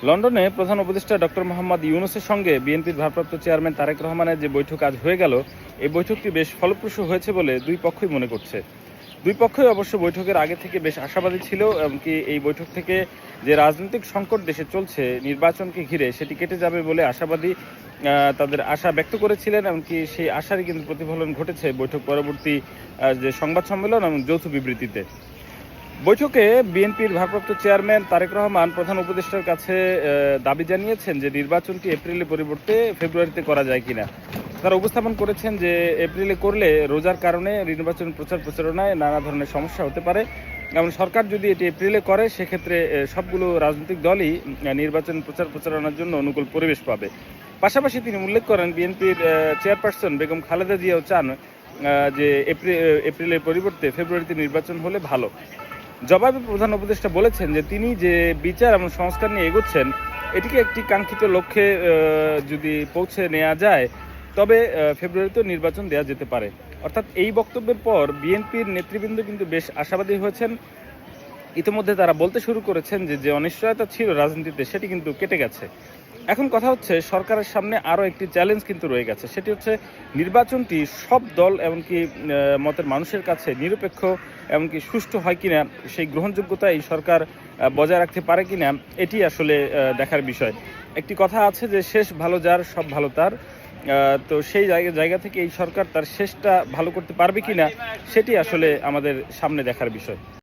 লন্ডনে প্রধান উপদেষ্টা ডক্টর মোহাম্মদ ইউনূসের সঙ্গে বিএনপির ভারপ্রাপ্ত চেয়ারম্যান তারেক রহমানের যে বৈঠক আজ হয়ে গেল, এই বৈঠকটি বেশ ফলপ্রসূ হয়েছে বলে দুই পক্ষই মনে করছে। দুই পক্ষই অবশ্য বৈঠকের আগে থেকে বেশ আশাবাদী ছিল, এমনকি এই বৈঠক থেকে যে রাজনৈতিক সংকট দেশে চলছে নির্বাচনকে ঘিরে সেটি কেটে যাবে বলে আশাবাদী তাদের আশা ব্যক্ত করেছিলেন। এমনকি সেই আশারই কিন্তু প্রতিফলন ঘটেছে বৈঠক পরবর্তী যে সংবাদ সম্মেলন এবং যৌথ বিবৃতিতে। বৈঠকে বিএনপির ভারপ্রাপ্ত চেয়ারম্যান তারেক রহমান প্রধান উপদেষ্টার কাছে দাবি জানিয়েছেন যে নির্বাচনটি এপ্রিলের পরিবর্তে ফেব্রুয়ারিতে করা যায় কিনা। তারা উপস্থাপন করেছেন যে এপ্রিলে করলে রোজার কারণে নির্বাচন প্রচার প্রচারণায় নানা ধরনের সমস্যা হতে পারে এবং সরকার যদি এটি এপ্রিলে করে সেক্ষেত্রে সবগুলো রাজনৈতিক দলই নির্বাচন প্রচার প্রচারণার জন্য অনুকূল পরিবেশ পাবে। পাশাপাশি তিনি উল্লেখ করেন বিএনপির চেয়ারপারসন বেগম খালেদা জিয়াও চান যে এপ্রিলের পরিবর্তে ফেব্রুয়ারিতে নির্বাচন হলে ভালো। জবাবে প্রধান উপদেষ্টা বলেছেন যে তিনি যে বিচার এবং সংস্কার নিয়ে এগোচ্ছেন এটিকে একটি কাঙ্ক্ষিত লক্ষ্যে যদি পৌঁছে নেওয়া যায় তবে ফেব্রুয়ারিতেও নির্বাচন দেওয়া যেতে পারে। অর্থাৎ এই বক্তব্যের পর বিএনপির নেতৃবৃন্দ কিন্তু বেশ আশাবাদী হয়েছেন। ইতিমধ্যে তারা বলতে শুরু করেছেন যে যে অনিশ্চয়তা ছিল রাজনীতিতে সেটি কিন্তু কেটে গেছে। এখন কথা হচ্ছে সরকারের সামনে আরও একটি চ্যালেঞ্জ কিন্তু রয়ে গেছে, সেটি হচ্ছে নির্বাচনটি সব দল এমনকি মতের মানুষের কাছে নিরপেক্ষ এমনকি সুষ্ঠু হয় কিনা, সেই গ্রহণযোগ্যতা এই সরকার বজায় রাখতে পারে কিনা, এটি আসলে দেখার বিষয়। একটি কথা আছে যে শেষ ভালো যার সব ভালো তার। তো সেই জায়গা থেকে এই সরকার তার শেষটা ভালো করতে পারবে কিনা সেটি আসলে আমাদের সামনে দেখার বিষয়।